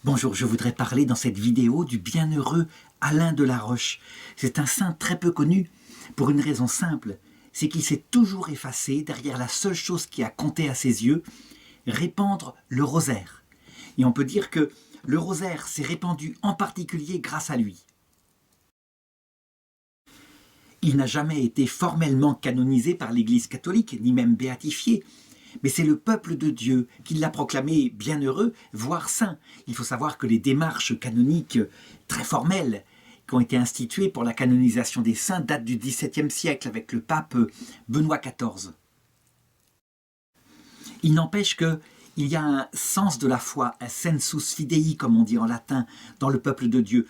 Bonjour, je voudrais parler dans cette vidéo du bienheureux Alain de la Roche. C'est un saint très peu connu pour une raison simple, c'est qu'il s'est toujours effacé derrière la seule chose qui a compté à ses yeux, répandre le rosaire. Et on peut dire que le rosaire s'est répandu en particulier grâce à lui. Il n'a jamais été formellement canonisé par l'Église catholique, ni même béatifié, mais c'est le peuple de Dieu qui l'a proclamé bienheureux, voire saint. Il faut savoir que les démarches canoniques très formelles qui ont été instituées pour la canonisation des saints datent du XVIIe siècle avec le pape Benoît XIV. Il n'empêche qu'il y a un sens de la foi, un sensus fidei, comme on dit en latin, dans le peuple de Dieu.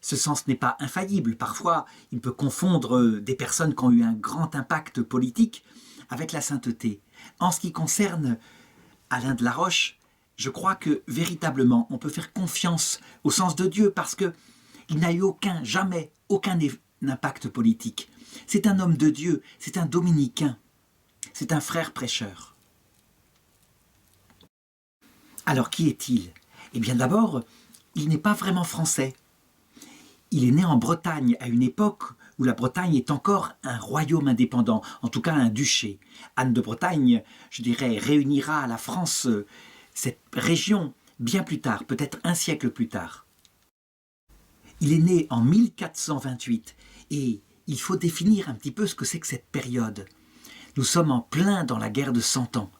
Ce sens n'est pas infaillible. Parfois, il peut confondre des personnes qui ont eu un grand impact politique avec la sainteté. En ce qui concerne Alain de la Roche, je crois que véritablement on peut faire confiance au sens de Dieu parce qu'il n'a eu jamais aucun impact politique. C'est un homme de Dieu, c'est un dominicain, c'est un frère prêcheur. Alors qui est-il? Eh bien d'abord, il n'est pas vraiment français. Il est né en Bretagne à une époque où la Bretagne est encore un royaume indépendant, en tout cas un duché. Anne de Bretagne, je dirais, réunira à la France cette région bien plus tard, peut-être un siècle plus tard. Il est né en 1428 et il faut définir un petit peu ce que c'est que cette période. Nous sommes en plein dans la guerre de 100 ans.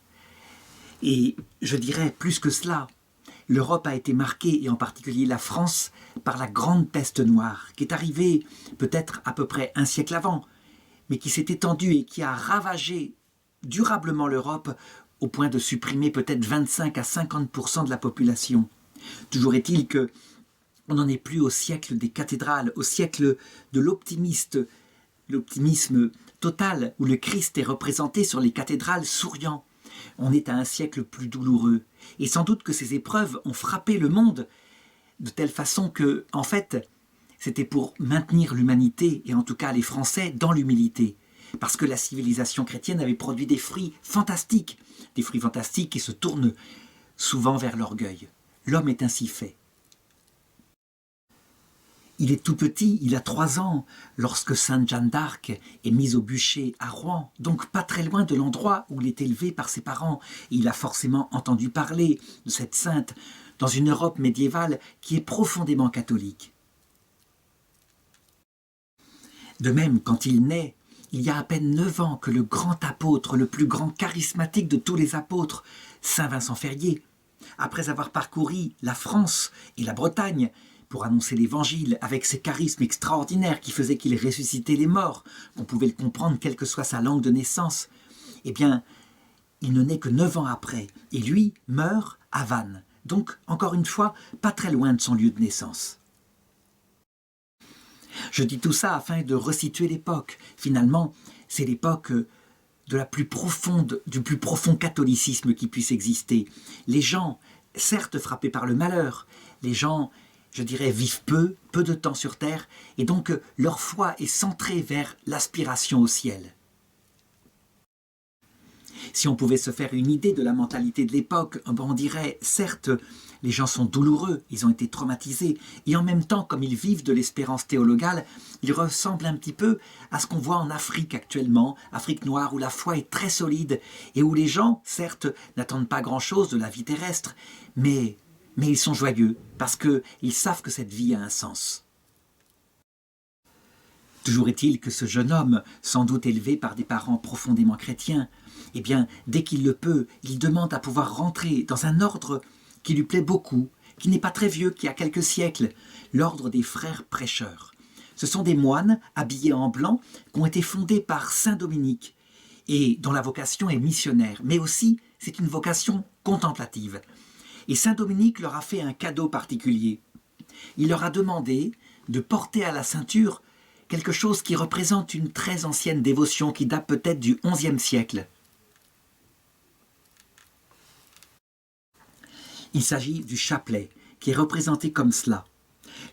Et je dirais plus que cela, l'Europe a été marquée, et en particulier la France, par la grande peste noire, qui est arrivée peut-être à peu près un siècle avant, mais qui s'est étendue et qui a ravagé durablement l'Europe au point de supprimer peut-être 25 à 50% de la population. Toujours est-il qu'on n'en est plus au siècle des cathédrales, au siècle de l'optimisme total, où le Christ est représenté sur les cathédrales souriant. On est à un siècle plus douloureux. Et sans doute que ces épreuves ont frappé le monde de telle façon que, en fait, c'était pour maintenir l'humanité, et en tout cas les Français, dans l'humilité. Parce que la civilisation chrétienne avait produit des fruits fantastiques qui se tournent souvent vers l'orgueil. L'homme est ainsi fait. Il est tout petit, il a 3 ans, lorsque Sainte Jeanne d'Arc est mise au bûcher à Rouen, donc pas très loin de l'endroit où il est élevé par ses parents. Il a forcément entendu parler de cette sainte dans une Europe médiévale qui est profondément catholique. De même, quand il naît, il y a à peine 9 ans que le grand apôtre, le plus grand charismatique de tous les apôtres, Saint Vincent Ferrier, après avoir parcouru la France et la Bretagne, pour annoncer l'évangile avec ses charismes extraordinaires qui faisaient qu'il ressuscitait les morts, qu'on pouvait le comprendre quelle que soit sa langue de naissance, eh bien, il ne naît que 9 ans après, et lui meurt à Vannes, donc, encore une fois, pas très loin de son lieu de naissance. Je dis tout ça afin de resituer l'époque. Finalement, c'est l'époque du plus profond catholicisme qui puisse exister. Les gens, certes frappés par le malheur, les gens, je dirais, vivent peu de temps sur terre, et donc leur foi est centrée vers l'aspiration au ciel. Si on pouvait se faire une idée de la mentalité de l'époque, on dirait, certes, les gens sont douloureux, ils ont été traumatisés, et en même temps, comme ils vivent de l'espérance théologale, ils ressemblent un petit peu à ce qu'on voit en Afrique actuellement, Afrique noire, où la foi est très solide, et où les gens, certes, n'attendent pas grand-chose de la vie terrestre, mais ils sont joyeux, parce qu'ils savent que cette vie a un sens. Toujours est-il que ce jeune homme, sans doute élevé par des parents profondément chrétiens, eh bien, dès qu'il le peut, il demande à pouvoir rentrer dans un ordre qui lui plaît beaucoup, qui n'est pas très vieux, qui a quelques siècles, l'ordre des frères prêcheurs. Ce sont des moines habillés en blanc qui ont été fondés par saint Dominique et dont la vocation est missionnaire, mais aussi c'est une vocation contemplative. Et saint Dominique leur a fait un cadeau particulier. Il leur a demandé de porter à la ceinture quelque chose qui représente une très ancienne dévotion qui date peut-être du XIe siècle. Il s'agit du chapelet, qui est représenté comme cela.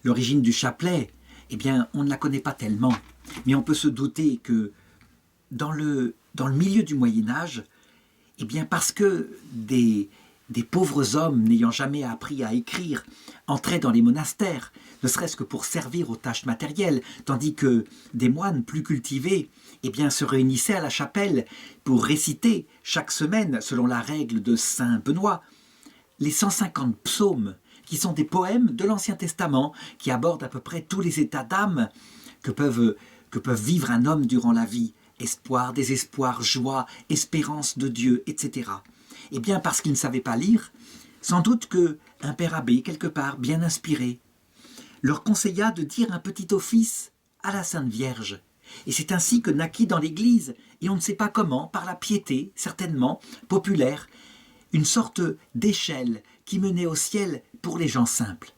L'origine du chapelet, eh bien, on ne la connaît pas tellement, mais on peut se douter que dans le milieu du Moyen-Âge, eh bien, parce que des des pauvres hommes n'ayant jamais appris à écrire entraient dans les monastères, ne serait-ce que pour servir aux tâches matérielles, tandis que des moines plus cultivés se réunissaient à la chapelle pour réciter chaque semaine, selon la règle de saint Benoît, les 150 psaumes, qui sont des poèmes de l'Ancien Testament, qui abordent à peu près tous les états d'âme que peuvent vivre un homme durant la vie. Espoir, désespoir, joie, espérance de Dieu, etc. Eh bien, parce qu'ils ne savaient pas lire, sans doute qu'un père abbé, quelque part, bien inspiré, leur conseilla de dire un petit office à la Sainte Vierge. Et c'est ainsi que naquit dans l'Église, et on ne sait pas comment, par la piété, certainement, populaire, une sorte d'échelle qui menait au ciel pour les gens simples.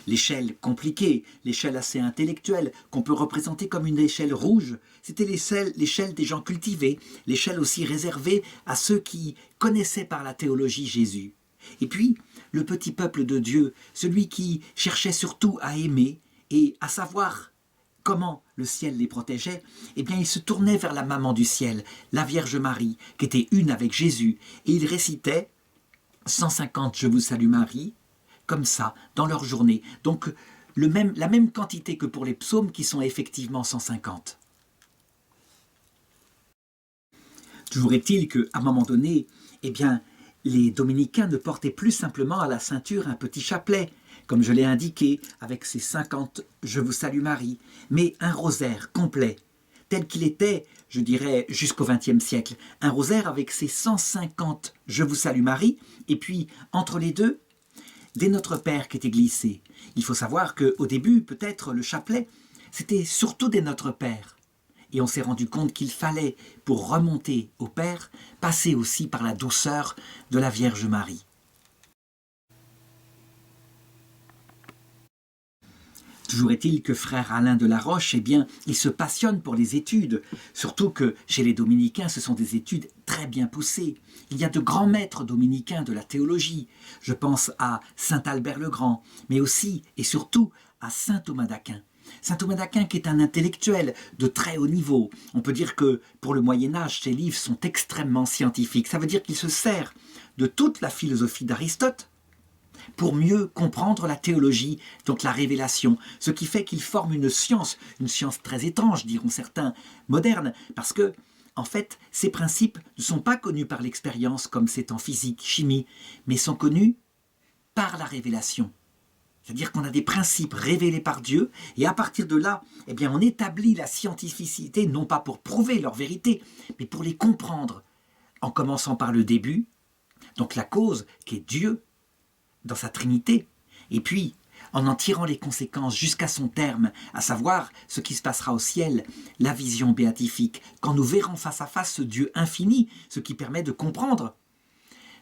L'échelle compliquée, l'échelle assez intellectuelle, qu'on peut représenter comme une échelle rouge, c'était l'échelle des gens cultivés, l'échelle aussi réservée à ceux qui connaissaient par la théologie Jésus. Et puis, le petit peuple de Dieu, celui qui cherchait surtout à aimer et à savoir comment le ciel les protégeait, il se tournait vers la maman du ciel, la Vierge Marie, qui était une avec Jésus, et il récitait 150 « Je vous salue Marie », comme ça, dans leur journée. Donc, la même quantité que pour les psaumes, qui sont effectivement 150. Toujours est-il qu'à un moment donné, les dominicains ne portaient plus simplement à la ceinture un petit chapelet, comme je l'ai indiqué, avec ses 50 « Je vous salue Marie », mais un rosaire complet, tel qu'il était, je dirais, jusqu'au XXe siècle. Un rosaire avec ses 150 « Je vous salue Marie », et puis, entre les deux, des Notre Père qui étaient glissés. Il faut savoir qu'au début, peut-être, le chapelet, c'était surtout des Notre Père. Et on s'est rendu compte qu'il fallait, pour remonter au Père, passer aussi par la douceur de la Vierge Marie. Toujours est-il que frère Alain de la Roche, il se passionne pour les études, surtout que chez les dominicains, ce sont des études très bien poussées. Il y a de grands maîtres dominicains de la théologie. Je pense à saint Albert le Grand, mais aussi et surtout à saint Thomas d'Aquin. Saint Thomas d'Aquin qui est un intellectuel de très haut niveau. On peut dire que pour le Moyen-Âge, ses livres sont extrêmement scientifiques. Ça veut dire qu'il se sert de toute la philosophie d'Aristote pour mieux comprendre la théologie, donc la révélation, ce qui fait qu'il forme une science très étrange, diront certains, moderne, parce que, en fait, ces principes ne sont pas connus par l'expérience comme c'est en physique, chimie, mais sont connus par la révélation. C'est-à-dire qu'on a des principes révélés par Dieu, et à partir de là, on établit la scientificité, non pas pour prouver leur vérité, mais pour les comprendre, en commençant par le début, donc la cause qui est Dieu, dans sa Trinité, et puis en tirant les conséquences jusqu'à son terme, à savoir ce qui se passera au ciel, la vision béatifique, quand nous verrons face à face ce Dieu infini, ce qui permet de comprendre,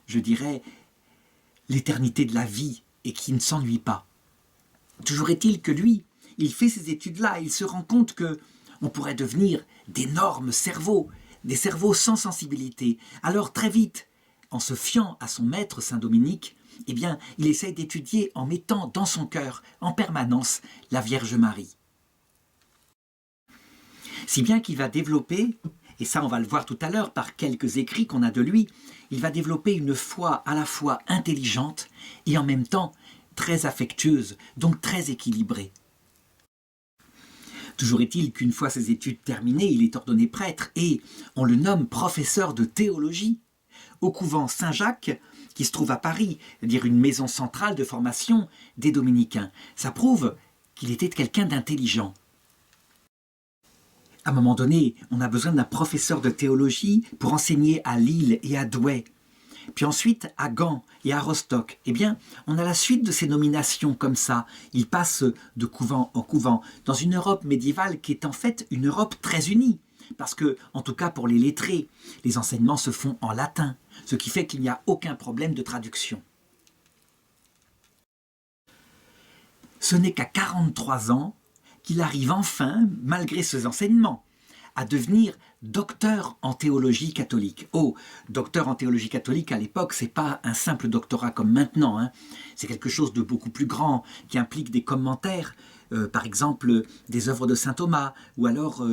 je dirais, l'éternité de la vie et qui ne s'ennuie pas. Toujours est-il que lui, il fait ces études-là, il se rend compte que on pourrait devenir d'énormes cerveaux, des cerveaux sans sensibilité. Alors très vite, en se fiant à son maître Saint Dominique, il essaye d'étudier en mettant dans son cœur, en permanence, la Vierge Marie. Si bien qu'il va développer, et ça on va le voir tout à l'heure par quelques écrits qu'on a de lui, il va développer une foi à la fois intelligente et en même temps très affectueuse, donc très équilibrée. Toujours est-il qu'une fois ses études terminées, il est ordonné prêtre et on le nomme professeur de théologie au couvent Saint-Jacques, qui se trouve à Paris, c'est-à-dire une maison centrale de formation des dominicains. Ça prouve qu'il était quelqu'un d'intelligent. À un moment donné, on a besoin d'un professeur de théologie pour enseigner à Lille et à Douai. Puis ensuite, à Gand et à Rostock. On a la suite de ces nominations comme ça. Il passe de couvent en couvent dans une Europe médiévale qui est en fait une Europe très unie. Parce que, en tout cas pour les lettrés, les enseignements se font en latin, ce qui fait qu'il n'y a aucun problème de traduction. Ce n'est qu'à 43 ans qu'il arrive enfin, malgré ses enseignements, à devenir docteur en théologie catholique. Oh, docteur en théologie catholique à l'époque, c'est pas un simple doctorat comme maintenant, c'est quelque chose de beaucoup plus grand, qui implique des commentaires, par exemple des œuvres de saint Thomas, ou alors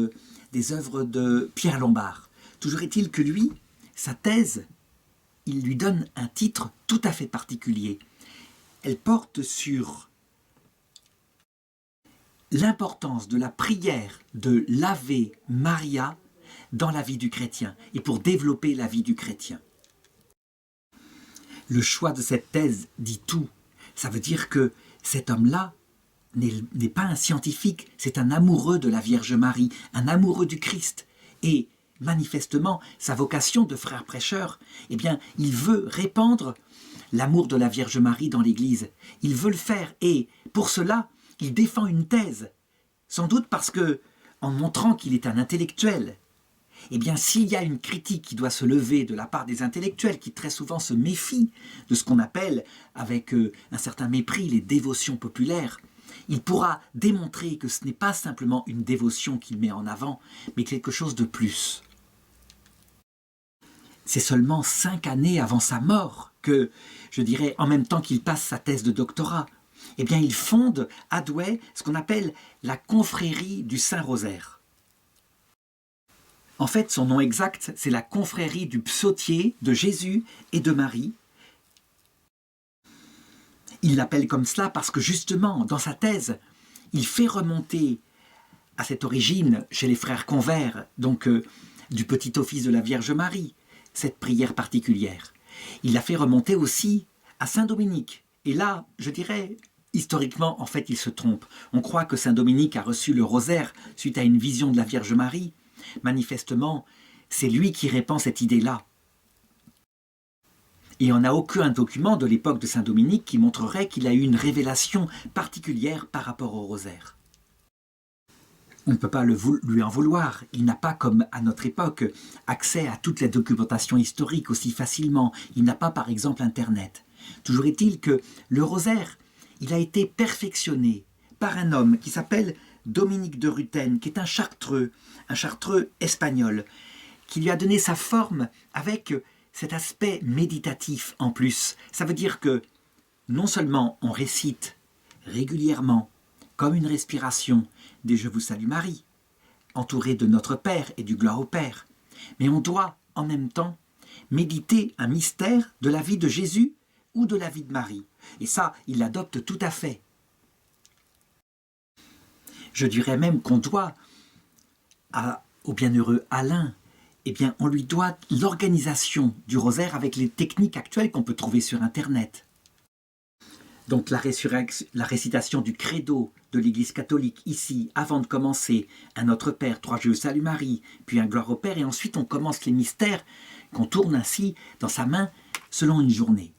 des œuvres de Pierre Lombard. Toujours est-il que lui, sa thèse il lui donne un titre tout à fait particulier. Elle porte sur l'importance de la prière de l'Ave Maria dans la vie du chrétien et pour développer la vie du chrétien. Le choix de cette thèse dit tout. Ça veut dire que cet homme-là n'est pas un scientifique, c'est un amoureux de la Vierge Marie, un amoureux du Christ. Et manifestement, sa vocation de frère prêcheur, eh bien, il veut répandre l'amour de la Vierge Marie dans l'Église. Il veut le faire et pour cela, il défend une thèse. Sans doute parce que, en montrant qu'il est un intellectuel, eh bien, s'il y a une critique qui doit se lever de la part des intellectuels qui très souvent se méfient de ce qu'on appelle, avec un certain mépris, les dévotions populaires, il pourra démontrer que ce n'est pas simplement une dévotion qu'il met en avant, mais quelque chose de plus. C'est seulement 5 années avant sa mort que, je dirais, en même temps qu'il passe sa thèse de doctorat, eh bien, il fonde à Douai ce qu'on appelle la confrérie du Saint-Rosaire. En fait, son nom exact, c'est la confrérie du psautier de Jésus et de Marie. Il l'appelle comme cela parce que justement, dans sa thèse, il fait remonter à cette origine chez les frères convers, donc du petit office de la Vierge Marie, cette prière particulière. Il l'a fait remonter aussi à Saint-Dominique. Et là, je dirais, historiquement, en fait, il se trompe. On croit que Saint-Dominique a reçu le rosaire suite à une vision de la Vierge Marie. Manifestement, c'est lui qui répand cette idée-là. Et on n'a aucun document de l'époque de Saint-Dominique qui montrerait qu'il a eu une révélation particulière par rapport au rosaire. On ne peut pas lui en vouloir. Il n'a pas, comme à notre époque, accès à toute la documentation historique aussi facilement. Il n'a pas, par exemple, Internet. Toujours est-il que le rosaire, il a été perfectionné par un homme qui s'appelle Dominique de Rutten, qui est un chartreux espagnol, qui lui a donné sa forme avec cet aspect méditatif en plus. Ça veut dire que non seulement on récite régulièrement, comme une respiration, des Je vous salue Marie, entouré de notre Père et du Gloire au Père, mais on doit en même temps méditer un mystère de la vie de Jésus ou de la vie de Marie. Et ça, il l'adopte tout à fait. Je dirais même qu'on doit au bienheureux Alain, eh bien, on lui doit l'organisation du rosaire avec les techniques actuelles qu'on peut trouver sur Internet. Donc la récitation du credo de l'Église catholique ici, avant de commencer un Notre Père, 3 Je salue Marie, puis un Gloire au Père, et ensuite on commence les mystères qu'on tourne ainsi dans sa main selon une journée.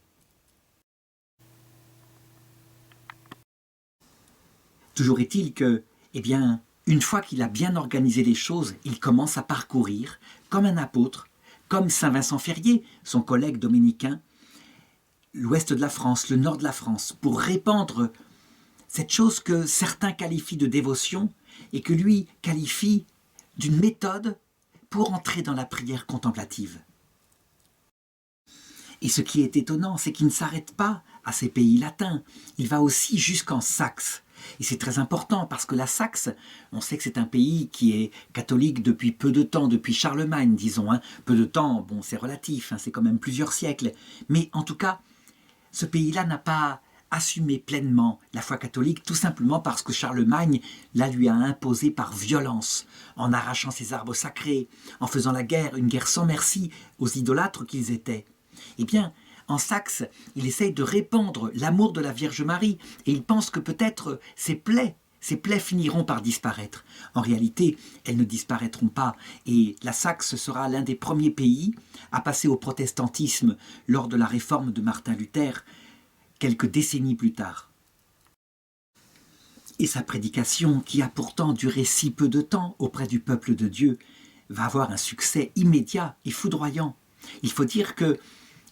Toujours est-il que, eh bien, une fois qu'il a bien organisé les choses, il commence à parcourir, comme un apôtre, comme Saint Vincent Ferrier, son collègue dominicain, l'ouest de la France, le nord de la France, pour répandre cette chose que certains qualifient de dévotion et que lui qualifie d'une méthode pour entrer dans la prière contemplative. Et ce qui est étonnant, c'est qu'il ne s'arrête pas à ces pays latins, il va aussi jusqu'en Saxe. Et c'est très important parce que la Saxe, on sait que c'est un pays qui est catholique depuis peu de temps, depuis Charlemagne, disons. Peu de temps, bon, c'est relatif, c'est quand même plusieurs siècles. Mais en tout cas, ce pays-là n'a pas assumé pleinement la foi catholique, tout simplement parce que Charlemagne la lui a imposée par violence, en arrachant ses arbres sacrés, en faisant la guerre, une guerre sans merci aux idolâtres qu'ils étaient. Eh bien, en Saxe, il essaye de répandre l'amour de la Vierge Marie et il pense que peut-être ces plaies finiront par disparaître. En réalité, elles ne disparaîtront pas et la Saxe sera l'un des premiers pays à passer au protestantisme lors de la réforme de Martin Luther, quelques décennies plus tard. Et sa prédication, qui a pourtant duré si peu de temps auprès du peuple de Dieu, va avoir un succès immédiat et foudroyant. Il faut dire que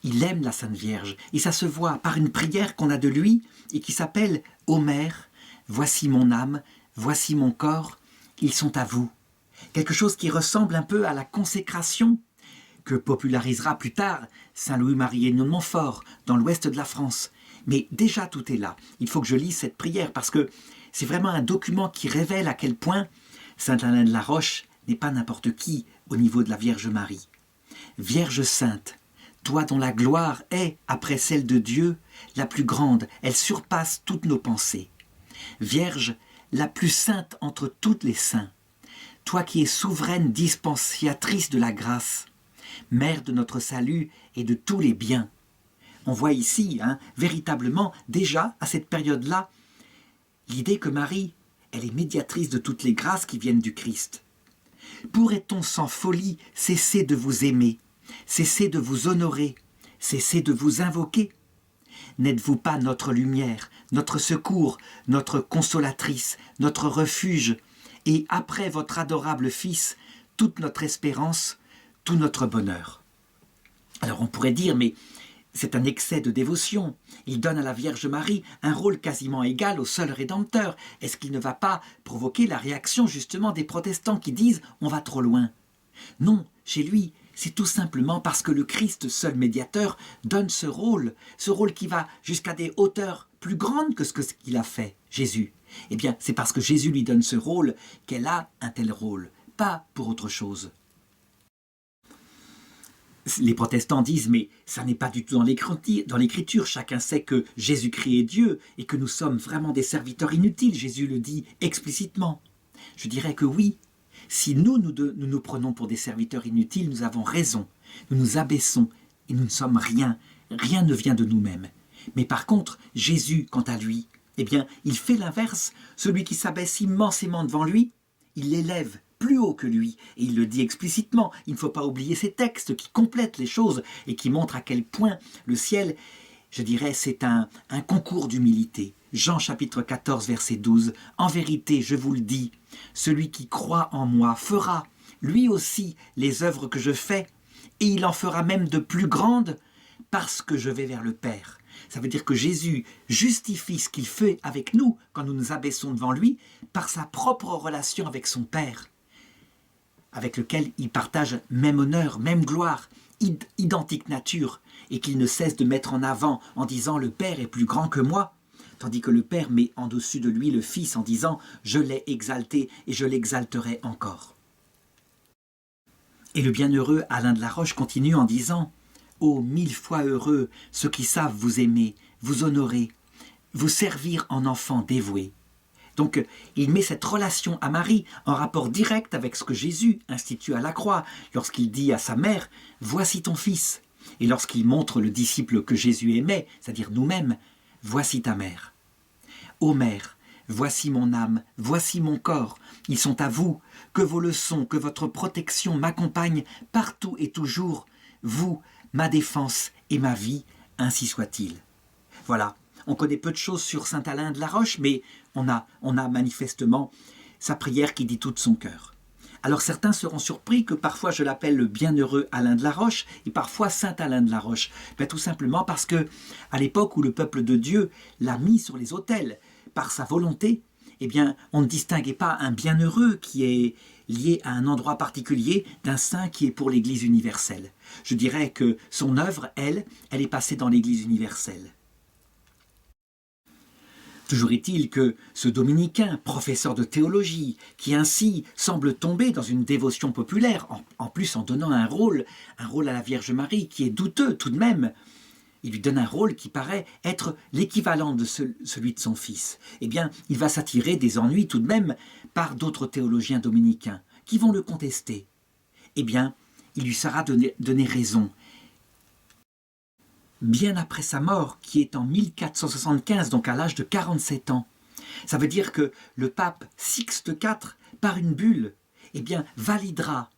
il aime la Sainte Vierge, et ça se voit par une prière qu'on a de lui, et qui s'appelle « Ô Mère, voici mon âme, voici mon corps, ils sont à vous ». Quelque chose qui ressemble un peu à la consécration que popularisera plus tard Saint Louis-Marie de Montfort, dans l'ouest de la France. Mais déjà tout est là, il faut que je lise cette prière, parce que c'est vraiment un document qui révèle à quel point Saint Alain de la Roche n'est pas n'importe qui au niveau de la Vierge Marie. Vierge sainte, toi dont la gloire est, après celle de Dieu, la plus grande, elle surpasse toutes nos pensées. Vierge, la plus sainte entre toutes les saints, toi qui es souveraine dispensatrice de la grâce, mère de notre salut et de tous les biens. On voit ici, véritablement, déjà, à cette période-là, l'idée que Marie, elle est médiatrice de toutes les grâces qui viennent du Christ. Pourrait-on sans folie cesser de vous aimer, cesser de vous honorer, cesser de vous invoquer? N'êtes-vous pas notre lumière, notre secours, notre consolatrice, notre refuge, et après votre adorable Fils, toute notre espérance, tout notre bonheur? Alors on pourrait dire, mais c'est un excès de dévotion. Il donne à la Vierge Marie un rôle quasiment égal au seul Rédempteur. Est-ce qu'il ne va pas provoquer la réaction justement des protestants qui disent « on va trop loin » ? Non, chez lui, c'est tout simplement parce que le Christ, seul médiateur, donne ce rôle qui va jusqu'à des hauteurs plus grandes que ce qu'il a fait, Jésus. Eh bien, c'est parce que Jésus lui donne ce rôle qu'elle a un tel rôle, pas pour autre chose. Les protestants disent, mais ça n'est pas du tout dans l'écriture, chacun sait que Jésus-Christ est Dieu et que nous sommes vraiment des serviteurs inutiles, Jésus le dit explicitement. Je dirais que oui, si nous nous prenons pour des serviteurs inutiles, nous avons raison, nous nous abaissons et nous ne sommes rien, rien ne vient de nous-mêmes. Mais par contre, Jésus, quant à lui, eh bien, il fait l'inverse, celui qui s'abaisse immensément devant lui, il l'élève plus haut que lui, et il le dit explicitement. Il ne faut pas oublier ces textes qui complètent les choses et qui montrent à quel point le ciel, je dirais, c'est un concours d'humilité. Jean chapitre 14 verset 12, « En vérité, je vous le dis, celui qui croit en moi fera, lui aussi, les œuvres que je fais, et il en fera même de plus grandes, parce que je vais vers le Père. » Ça veut dire que Jésus justifie ce qu'il fait avec nous quand nous nous abaissons devant lui par sa propre relation avec son Père, avec lequel il partage même honneur, même gloire, identique nature, et qu'il ne cesse de mettre en avant en disant « le Père est plus grand que moi », tandis que le Père met en dessus de lui le Fils en disant « je l'ai exalté et je l'exalterai encore ». Et le bienheureux Alain de la Roche continue en disant « ô 1000 fois heureux ceux qui savent vous aimer, vous honorer, vous servir en enfants dévoués ». Donc, il met cette relation à Marie en rapport direct avec ce que Jésus institue à la croix, lorsqu'il dit à sa mère « Voici ton fils ». Et lorsqu'il montre le disciple que Jésus aimait, c'est-à-dire nous-mêmes, « Voici ta mère ». Ô mère, voici mon âme, voici mon corps, ils sont à vous, que vos leçons, que votre protection m'accompagnent partout et toujours, vous, ma défense et ma vie, ainsi soit-il. Voilà. On connaît peu de choses sur saint Alain de la Roche, mais on a manifestement sa prière qui dit tout de son cœur. Alors certains seront surpris que parfois je l'appelle le bienheureux Alain de la Roche et parfois saint Alain de la Roche. Tout simplement parce que à l'époque où le peuple de Dieu l'a mis sur les autels par sa volonté, eh bien on ne distinguait pas un bienheureux qui est lié à un endroit particulier d'un saint qui est pour l'Église universelle. Je dirais que son œuvre, elle est passée dans l'Église universelle. Toujours est-il que ce dominicain, professeur de théologie, qui ainsi semble tomber dans une dévotion populaire, en plus en donnant un rôle à la Vierge Marie qui est douteux tout de même, il lui donne un rôle qui paraît être l'équivalent de celui de son fils. Eh bien, il va s'attirer des ennuis tout de même par d'autres théologiens dominicains qui vont le contester. Eh bien, il lui sera donné raison. Bien après sa mort, qui est en 1475, donc à l'âge de 47 ans. Ça veut dire que le pape Sixte IV, par une bulle, eh bien, validera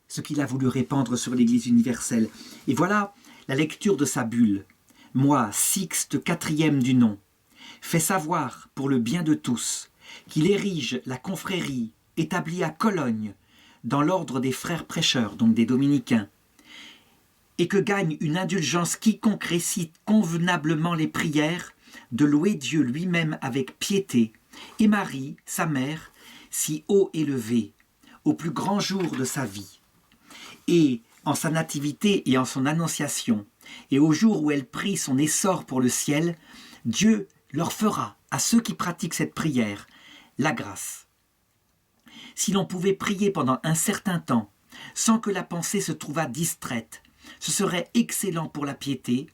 ce qu'il a voulu répandre sur l'Église universelle. Et voilà la lecture de sa bulle. « Moi, Sixte IV du nom, fais savoir, pour le bien de tous, qu'il érige la confrérie établie à Cologne, dans l'ordre des frères prêcheurs, donc des dominicains, et que gagne une indulgence quiconque récite convenablement les prières, de louer Dieu lui-même avec piété, et Marie, sa mère, si haut élevée, au plus grand jour de sa vie, et en sa nativité et en son annonciation, et au jour où elle prit son essor pour le ciel, Dieu leur fera, à ceux qui pratiquent cette prière, la grâce. Si l'on pouvait prier pendant un certain temps, sans que la pensée se trouvât distraite, Ce serait excellent pour la piété,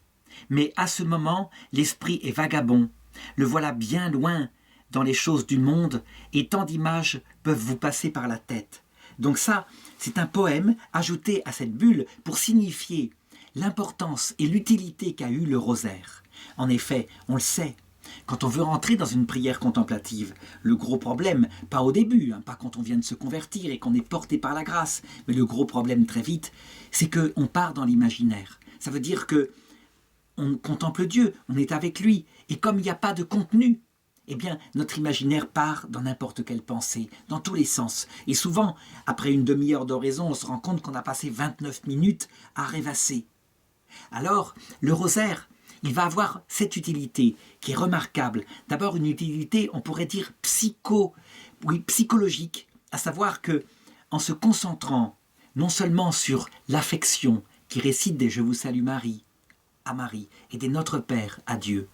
mais à ce moment, l'esprit est vagabond. Le voilà bien loin dans les choses du monde et tant d'images peuvent vous passer par la tête. Donc ça, c'est un poème ajouté à cette bulle pour signifier l'importance et l'utilité qu'a eu le rosaire. En effet, on le sait, quand on veut rentrer dans une prière contemplative, le gros problème, pas au début, pas quand on vient de se convertir et qu'on est porté par la grâce, mais le gros problème très vite, c'est qu'on part dans l'imaginaire. Ça veut dire que on contemple Dieu, on est avec lui, et comme il n'y a pas de contenu, eh bien, notre imaginaire part dans n'importe quelle pensée, dans tous les sens. Et souvent, après une demi-heure d'oraison, on se rend compte qu'on a passé 29 minutes à rêvasser. Alors, le rosaire, il va avoir cette utilité qui est remarquable. D'abord, une utilité, on pourrait dire psychologique, à savoir que, en se concentrant non seulement sur l'affection qui récite des Je vous salue Marie à Marie et des Notre Père à Dieu,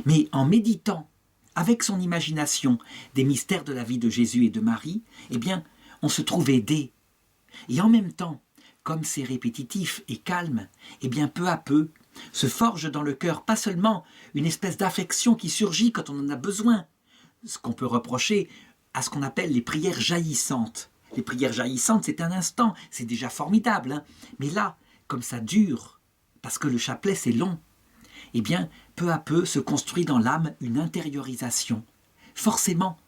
mais en méditant avec son imagination des mystères de la vie de Jésus et de Marie, eh bien, on se trouve aidé. Et en même temps, comme c'est répétitif et calme, eh bien, peu à peu, se forge dans le cœur pas seulement une espèce d'affection qui surgit quand on en a besoin, ce qu'on peut reprocher à ce qu'on appelle les prières jaillissantes. Les prières jaillissantes, c'est un instant, c'est déjà formidable, mais là, comme ça dure, parce que le chapelet c'est long, eh bien, peu à peu se construit dans l'âme une intériorisation, forcément.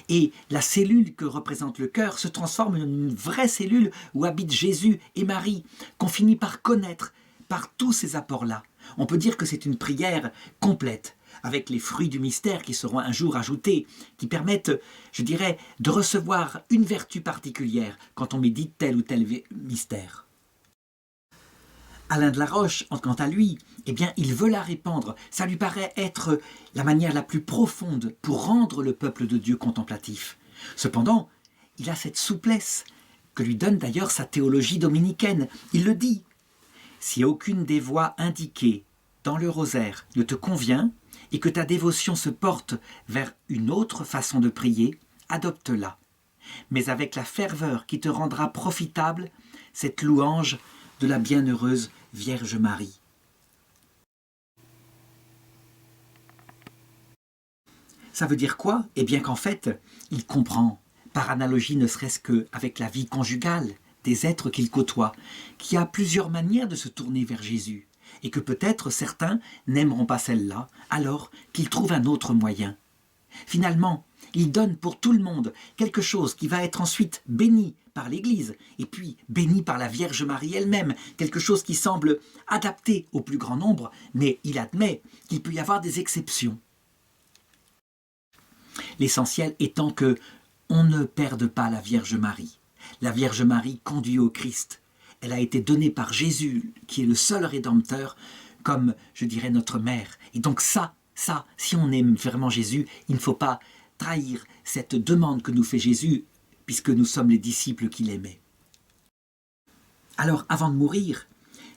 Et la cellule que représente le cœur se transforme en une vraie cellule où habitent Jésus et Marie, qu'on finit par connaître par tous ces apports-là. On peut dire que c'est une prière complète, avec les fruits du mystère qui seront un jour ajoutés, qui permettent, je dirais, de recevoir une vertu particulière quand on médite tel ou tel mystère. Alain de la Roche, quant à lui, eh bien, il veut la répandre. Ça lui paraît être la manière la plus profonde pour rendre le peuple de Dieu contemplatif. Cependant, il a cette souplesse que lui donne d'ailleurs sa théologie dominicaine. Il le dit. Si aucune des voies indiquées dans le rosaire ne te convient et que ta dévotion se porte vers une autre façon de prier, adopte-la. Mais avec la ferveur qui te rendra profitable cette louange de la bienheureuse Vierge Marie. Ça veut dire quoi? Eh bien qu'en fait, il comprend, par analogie ne serait-ce qu'avec la vie conjugale des êtres qu'il côtoie, qu'il y a plusieurs manières de se tourner vers Jésus, et que peut-être certains n'aimeront pas celle-là, alors qu'ils trouvent un autre moyen. Finalement, il donne pour tout le monde quelque chose qui va être ensuite béni par l'Église, et puis béni par la Vierge Marie elle-même, quelque chose qui semble adapté au plus grand nombre, mais il admet qu'il peut y avoir des exceptions. L'essentiel étant que on ne perde pas la Vierge Marie. La Vierge Marie conduit au Christ. Elle a été donnée par Jésus, qui est le seul Rédempteur, comme, je dirais, notre mère. Et donc ça, si on aime vraiment Jésus, il ne faut pas trahir cette demande que nous fait Jésus, puisque nous sommes les disciples qu'il aimait. Alors, avant de mourir,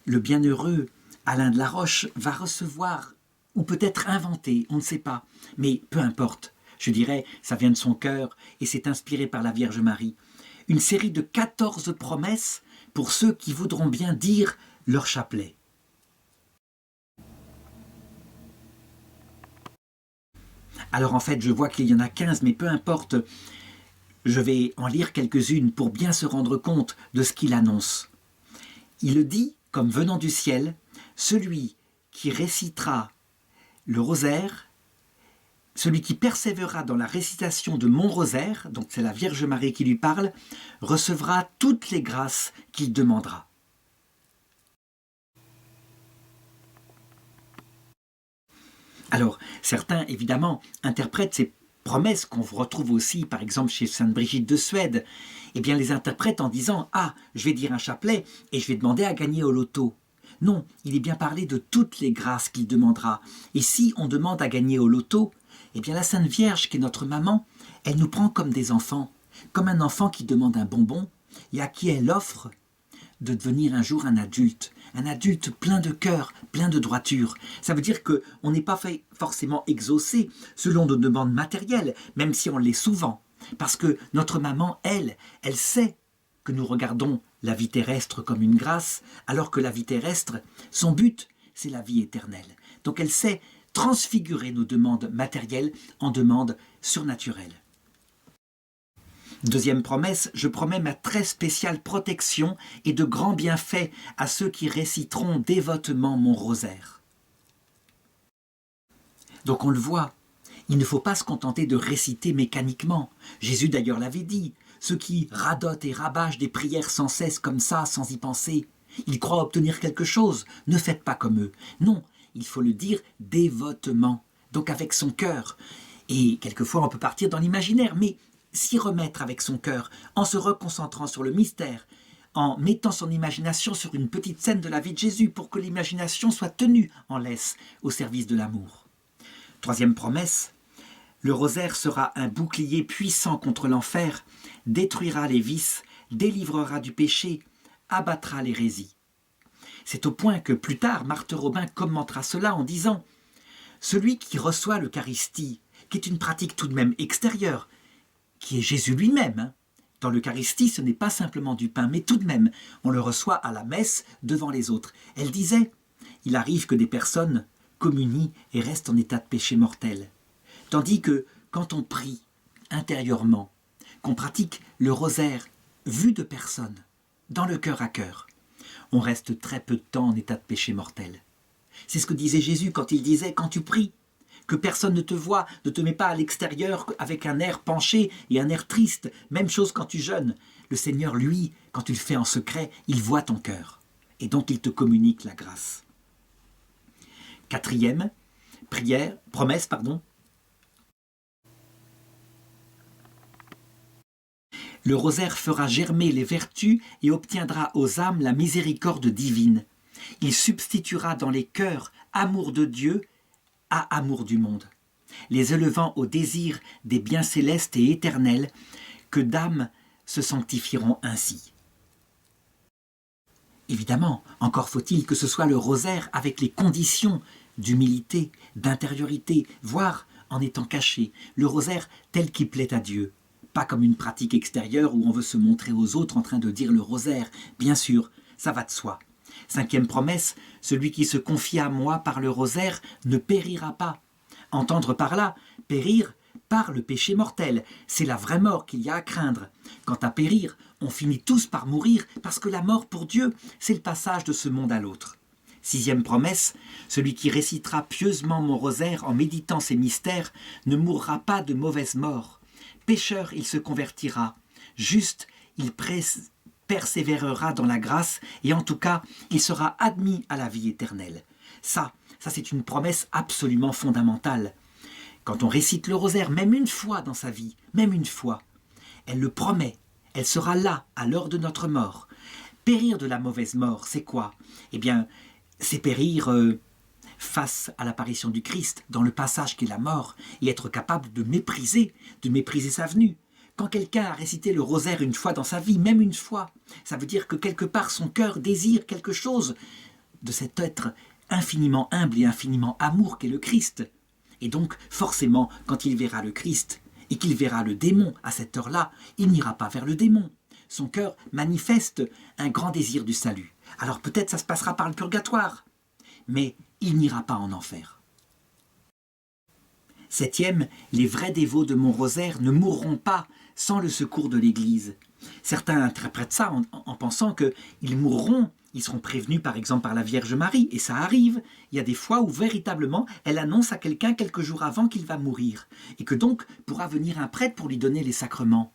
le bienheureux Alain de la Roche va recevoir, ou peut-être inventer, on ne sait pas, mais peu importe, je dirais, ça vient de son cœur et c'est inspiré par la Vierge Marie, une série de 14 promesses pour ceux qui voudront bien dire leur chapelet. Alors en fait, je vois qu'il y en a 15, mais peu importe, je vais en lire quelques-unes pour bien se rendre compte de ce qu'il annonce. Il le dit, comme venant du ciel, celui qui récitera le rosaire, celui qui persévérera dans la récitation de mon rosaire, donc c'est la Vierge Marie qui lui parle, recevra toutes les grâces qu'il demandera. Alors, certains, évidemment, interprètent ces promesses qu'on retrouve aussi, par exemple, chez Sainte Brigitte de Suède, eh bien, les interprètent en disant « Ah, je vais dire un chapelet et je vais demander à gagner au loto ». Non, il est bien parlé de toutes les grâces qu'il demandera. Et si on demande à gagner au loto, eh bien, la Sainte Vierge, qui est notre maman, elle nous prend comme des enfants, comme un enfant qui demande un bonbon et à qui elle offre de devenir un jour un adulte plein de cœur, plein de droiture. Ça veut dire qu'on n'est pas fait forcément exaucé selon nos demandes matérielles, même si on l'est souvent. Parce que notre maman, elle sait que nous regardons la vie terrestre comme une grâce, alors que la vie terrestre, son but, c'est la vie éternelle. Donc elle sait transfigurer nos demandes matérielles en demandes surnaturelles. Deuxième promesse, je promets ma très spéciale protection et de grands bienfaits à ceux qui réciteront dévotement mon rosaire. Donc on le voit, il ne faut pas se contenter de réciter mécaniquement. Jésus d'ailleurs l'avait dit, ceux qui radotent et rabâchent des prières sans cesse comme ça, sans y penser, ils croient obtenir quelque chose, ne faites pas comme eux. Non, il faut le dire dévotement, donc avec son cœur. Et quelquefois on peut partir dans l'imaginaire, mais s'y remettre avec son cœur, en se reconcentrant sur le mystère, en mettant son imagination sur une petite scène de la vie de Jésus pour que l'imagination soit tenue en laisse au service de l'amour. Troisième promesse, le rosaire sera un bouclier puissant contre l'enfer, détruira les vices, délivrera du péché, abattra l'hérésie. C'est au point que plus tard, Marthe Robin commentera cela en disant « Celui qui reçoit l'Eucharistie, qui est une pratique tout de même extérieure, qui est Jésus lui-même. Dans l'Eucharistie, ce n'est pas simplement du pain, mais tout de même, on le reçoit à la messe devant les autres. Elle disait, il arrive que des personnes communient et restent en état de péché mortel. Tandis que quand on prie intérieurement, qu'on pratique le rosaire vu de personne, dans le cœur à cœur, on reste très peu de temps en état de péché mortel. C'est ce que disait Jésus quand il disait, quand tu pries, que personne ne te voit, ne te met pas à l'extérieur avec un air penché et un air triste. Même chose quand tu jeûnes. Le Seigneur, lui, quand tu le fais en secret, il voit ton cœur. Et donc il te communique la grâce. Quatrième, promesse. Le rosaire fera germer les vertus et obtiendra aux âmes la miséricorde divine. Il substituera dans les cœurs amour de Dieu à amour du monde, les élevant au désir des biens célestes et éternels, que d'âmes se sanctifieront ainsi. Évidemment, encore faut-il que ce soit le rosaire avec les conditions d'humilité, d'intériorité, voire en étant caché, le rosaire tel qu'il plaît à Dieu, pas comme une pratique extérieure où on veut se montrer aux autres en train de dire le rosaire. Bien sûr, ça va de soi. Cinquième promesse, celui qui se confie à moi par le rosaire ne périra pas. Entendre par là, périr par le péché mortel. C'est la vraie mort qu'il y a à craindre. Quant à périr, on finit tous par mourir parce que la mort pour Dieu, c'est le passage de ce monde à l'autre. Sixième promesse, celui qui récitera pieusement mon rosaire en méditant ses mystères ne mourra pas de mauvaise mort. Pécheur, il se convertira. Juste, il persévérera dans la grâce et en tout cas, il sera admis à la vie éternelle. Ça c'est une promesse absolument fondamentale. Quand on récite le rosaire, même une fois dans sa vie, même une fois, elle le promet, elle sera là à l'heure de notre mort. Périr de la mauvaise mort, c'est quoi? Eh bien, c'est périr face à l'apparition du Christ, dans le passage qu'est la mort, et être capable de mépriser sa venue. Quand quelqu'un a récité le rosaire une fois dans sa vie, même une fois, ça veut dire que quelque part son cœur désire quelque chose de cet être infiniment humble et infiniment amour qu'est le Christ. Et donc, forcément, quand il verra le Christ et qu'il verra le démon à cette heure-là, il n'ira pas vers le démon. Son cœur manifeste un grand désir du salut. Alors peut-être ça se passera par le purgatoire, mais il n'ira pas en enfer. Septième, les vrais dévots de mon rosaire ne mourront pas sans le secours de l'Église. Certains interprètent ça en pensant qu'ils mourront, ils seront prévenus par exemple par la Vierge Marie, et ça arrive. Il y a des fois où véritablement elle annonce à quelqu'un quelques jours avant qu'il va mourir, et que donc pourra venir un prêtre pour lui donner les sacrements.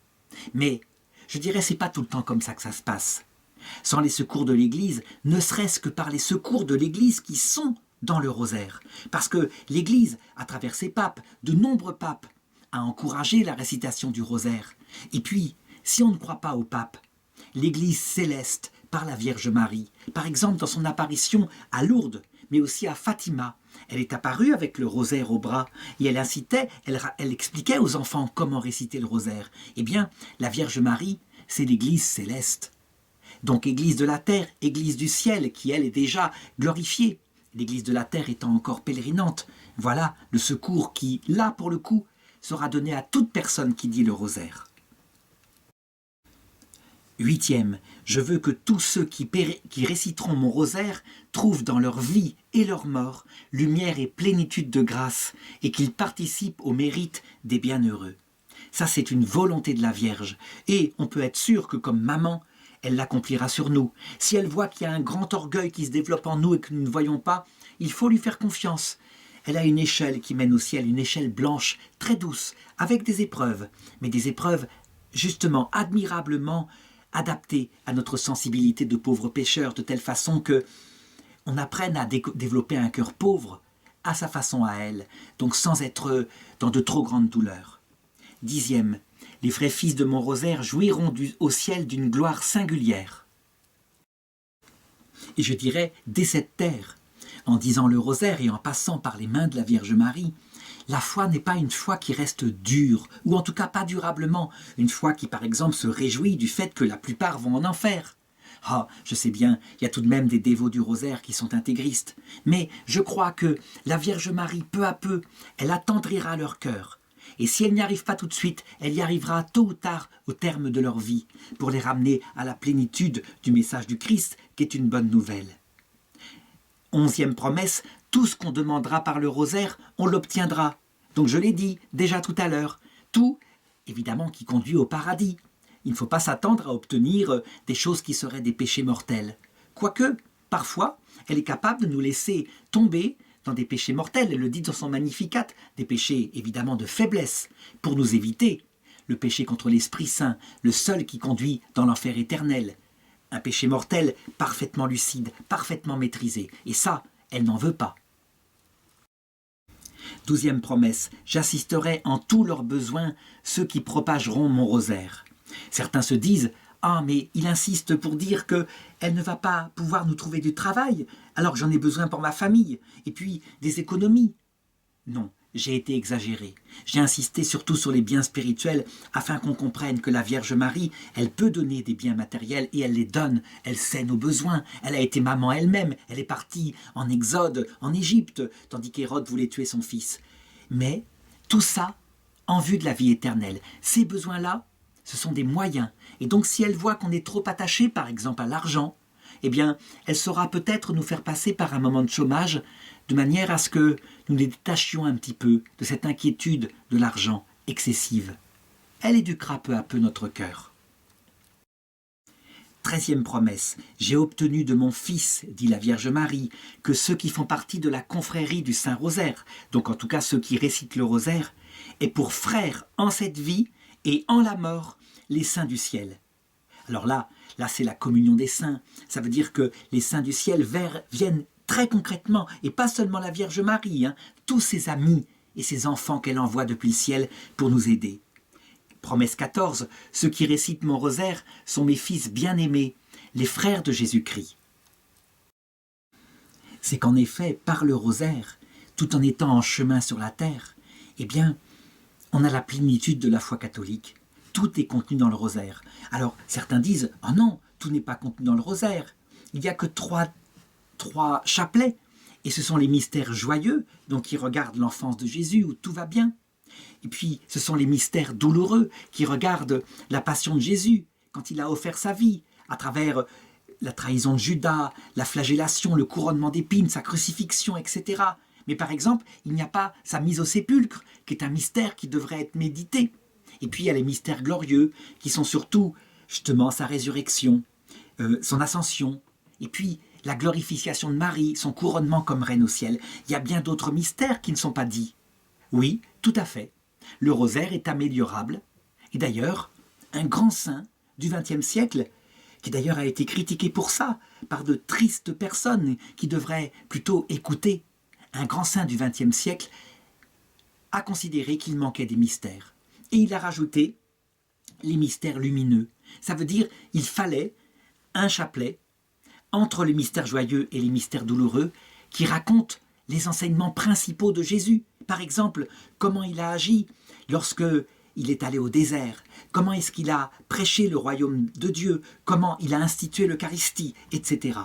Mais je dirais c'est pas tout le temps comme ça que ça se passe. Sans les secours de l'Église, ne serait-ce que par les secours de l'Église qui sont dans le rosaire. Parce que l'Église, à travers ses papes, de nombreux papes, a encouragé la récitation du rosaire. Et puis, si on ne croit pas au pape, l'Église céleste par la Vierge Marie, par exemple dans son apparition à Lourdes, mais aussi à Fatima, elle est apparue avec le rosaire au bras et elle incitait, elle expliquait aux enfants comment réciter le rosaire. Eh bien, la Vierge Marie, c'est l'Église céleste. Donc Église de la terre, Église du ciel, qui elle est déjà glorifiée. L'Église de la terre étant encore pèlerinante. Voilà le secours qui, là pour le coup, sera donné à toute personne qui dit le rosaire. Huitième, je veux que tous ceux qui réciteront mon rosaire trouvent dans leur vie et leur mort lumière et plénitude de grâce et qu'ils participent au mérite des bienheureux. Ça, c'est une volonté de la Vierge. Et on peut être sûr que comme maman, elle l'accomplira sur nous. Si elle voit qu'il y a un grand orgueil qui se développe en nous et que nous ne voyons pas, il faut lui faire confiance. Elle a une échelle qui mène au ciel, une échelle blanche, très douce, avec des épreuves, mais des épreuves justement admirablement adaptées à notre sensibilité de pauvres pécheurs, de telle façon que on apprenne à développer un cœur pauvre à sa façon à elle, donc sans être dans de trop grandes douleurs. Dixième, les vrais fils de mon rosaire jouiront au ciel d'une gloire singulière. Et je dirais, dès cette terre, en disant le rosaire et en passant par les mains de la Vierge Marie, la foi n'est pas une foi qui reste dure, ou en tout cas pas durablement, une foi qui par exemple se réjouit du fait que la plupart vont en enfer. Ah, je sais bien, il y a tout de même des dévots du rosaire qui sont intégristes, mais je crois que la Vierge Marie, peu à peu, elle attendrira leur cœur. Et si elle n'y arrive pas tout de suite, elle y arrivera tôt ou tard au terme de leur vie, pour les ramener à la plénitude du message du Christ, qui est une bonne nouvelle. 11e promesse, tout ce qu'on demandera par le rosaire, on l'obtiendra. Donc je l'ai dit déjà tout à l'heure, tout, évidemment, qui conduit au paradis. Il ne faut pas s'attendre à obtenir des choses qui seraient des péchés mortels. Quoique, parfois, elle est capable de nous laisser tomber dans des péchés mortels, elle le dit dans son Magnificat, des péchés évidemment de faiblesse, pour nous éviter le péché contre l'Esprit Saint, le seul qui conduit dans l'enfer éternel. Un péché mortel parfaitement lucide, parfaitement maîtrisé. Et ça, elle n'en veut pas. 12e promesse, j'assisterai en tous leurs besoins ceux qui propageront mon rosaire. Certains se disent, ah mais il insiste pour dire qu'elle ne va pas pouvoir nous trouver du travail, alors que j'en ai besoin pour ma famille, et puis des économies. Non, j'ai été exagéré. J'ai insisté surtout sur les biens spirituels afin qu'on comprenne que la Vierge Marie, elle peut donner des biens matériels et elle les donne, elle sait nos besoins. Elle a été maman elle-même, elle est partie en exode, en Égypte, tandis qu'Hérode voulait tuer son fils. Mais tout ça en vue de la vie éternelle. Ces besoins-là, ce sont des moyens. Et donc si elle voit qu'on est trop attaché, par exemple, à l'argent, eh bien, elle saura peut-être nous faire passer par un moment de chômage, de manière à ce que nous les détachions un petit peu de cette inquiétude de l'argent excessive. Elle éduquera peu à peu notre cœur. 13e promesse, j'ai obtenu de mon Fils, dit la Vierge Marie, que ceux qui font partie de la confrérie du Saint-Rosaire, donc en tout cas ceux qui récitent le rosaire, aient pour frères en cette vie et en la mort les saints du ciel. Alors là c'est la communion des saints. Ça veut dire que les saints du ciel viennent très concrètement, et pas seulement la Vierge Marie, tous ses amis et ses enfants qu'elle envoie depuis le ciel pour nous aider. Promesse 14, ceux qui récitent mon rosaire sont mes fils bien-aimés, les frères de Jésus-Christ. C'est qu'en effet, par le rosaire, tout en étant en chemin sur la terre, eh bien, on a la plénitude de la foi catholique. Tout est contenu dans le rosaire. Alors, certains disent « Oh non, tout n'est pas contenu dans le rosaire. Il n'y a que trois chapelets. Et ce sont les mystères joyeux, donc qui regardent l'enfance de Jésus, où tout va bien. Et puis, ce sont les mystères douloureux, qui regardent la passion de Jésus, quand il a offert sa vie, à travers la trahison de Judas, la flagellation, le couronnement d'épines, sa crucifixion, etc. Mais par exemple, il n'y a pas sa mise au sépulcre, qui est un mystère qui devrait être médité. Et puis il y a les mystères glorieux, qui sont surtout justement sa résurrection, son ascension, et puis la glorification de Marie, son couronnement comme reine au ciel. Il y a bien d'autres mystères qui ne sont pas dits. Oui, tout à fait. Le rosaire est améliorable. Et d'ailleurs, un grand saint du XXe siècle, qui d'ailleurs a été critiqué pour ça, par de tristes personnes qui devraient plutôt écouter, un grand saint du XXe siècle a considéré qu'il manquait des mystères. Et il a rajouté les mystères lumineux. Ça veut dire qu'il fallait un chapelet entre les mystères joyeux et les mystères douloureux qui racontent les enseignements principaux de Jésus. Par exemple, comment il a agi lorsque il est allé au désert, comment est-ce qu'il a prêché le royaume de Dieu, comment il a institué l'Eucharistie, etc.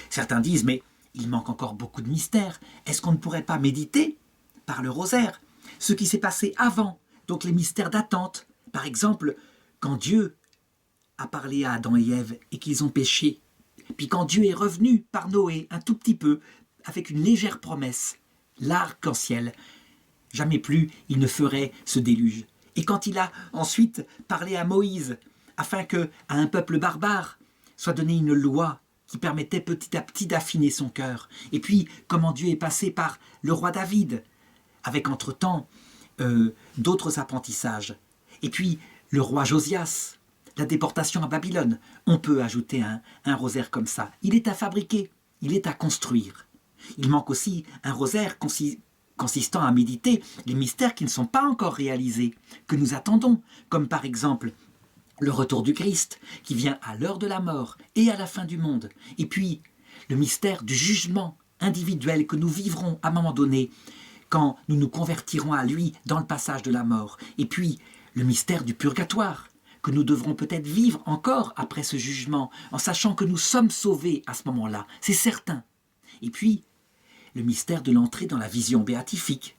Certains disent, mais il manque encore beaucoup de mystères. Est-ce qu'on ne pourrait pas méditer par le rosaire ce qui s'est passé avant, donc les mystères d'attente. Par exemple, quand Dieu a parlé à Adam et Ève et qu'ils ont péché, puis quand Dieu est revenu par Noé un tout petit peu, avec une légère promesse, l'arc-en-ciel, jamais plus il ne ferait ce déluge. Et quand il a ensuite parlé à Moïse, afin que, à un peuple barbare, soit donnée une loi qui permettait petit à petit d'affiner son cœur. Et puis, comment Dieu est passé par le roi David, avec entre-temps d'autres apprentissages. Et puis, le roi Josias, la déportation à Babylone. On peut ajouter un rosaire comme ça. Il est à fabriquer, il est à construire. Il manque aussi un rosaire consistant à méditer les mystères qui ne sont pas encore réalisés, que nous attendons, comme par exemple le retour du Christ, qui vient à l'heure de la mort et à la fin du monde, et puis le mystère du jugement individuel que nous vivrons à un moment donné, quand nous nous convertirons à lui dans le passage de la mort, et puis le mystère du purgatoire, que nous devrons peut-être vivre encore après ce jugement, en sachant que nous sommes sauvés à ce moment-là, c'est certain. Et puis, le mystère de l'entrée dans la vision béatifique.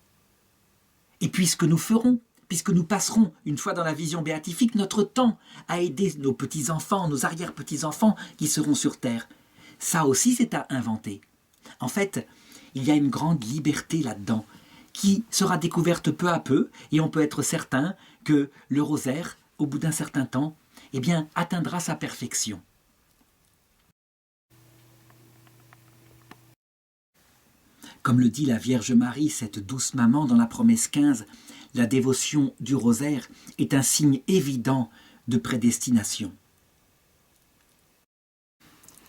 Et puis ce que nous ferons, puisque nous passerons, une fois dans la vision béatifique, notre temps à aider nos petits-enfants, nos arrière-petits-enfants qui seront sur terre. Ça aussi, c'est à inventer. En fait, il y a une grande liberté là-dedans, qui sera découverte peu à peu, et on peut être certain que le rosaire, au bout d'un certain temps, eh bien, atteindra sa perfection. Comme le dit la Vierge Marie, cette douce maman dans la promesse 15, la dévotion du rosaire est un signe évident de prédestination.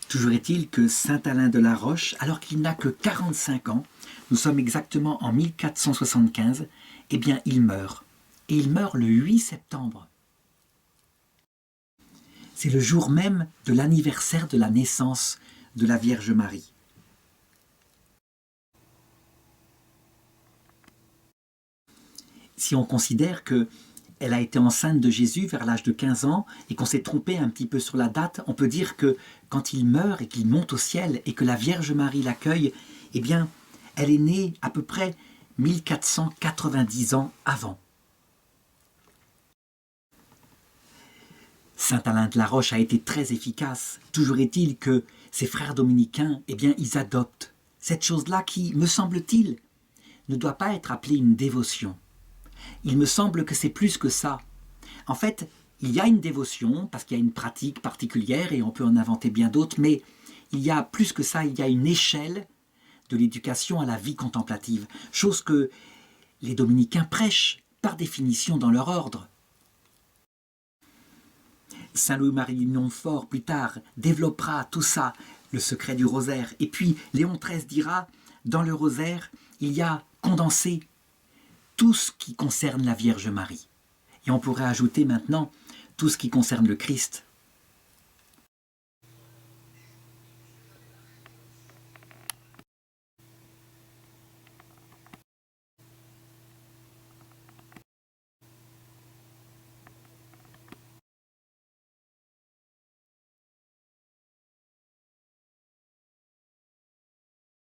Toujours est-il que saint Alain de la Roche, alors qu'il n'a que 45 ans, nous sommes exactement en 1475, eh bien il meurt. Et il meurt le 8 septembre. C'est le jour même de l'anniversaire de la naissance de la Vierge Marie. Si on considère qu'elle a été enceinte de Jésus vers l'âge de 15 ans et qu'on s'est trompé un petit peu sur la date, on peut dire que quand il meurt et qu'il monte au ciel et que la Vierge Marie l'accueille, eh bien, elle est née à peu près 1490 ans avant. Saint Alain de la Roche a été très efficace. Toujours est-il que ses frères dominicains, eh bien, ils adoptent cette chose-là qui, me semble-t-il, ne doit pas être appelée une dévotion. Il me semble que c'est plus que ça. En fait, il y a une dévotion, parce qu'il y a une pratique particulière, et on peut en inventer bien d'autres, mais il y a plus que ça, il y a une échelle de l'éducation à la vie contemplative, chose que les dominicains prêchent par définition dans leur ordre. Saint Louis-Marie de Montfort, plus tard, développera tout ça, le secret du rosaire. Et puis, Léon XIII dira, dans le rosaire, il y a condensé tout ce qui concerne la Vierge Marie. Et on pourrait ajouter maintenant tout ce qui concerne le Christ.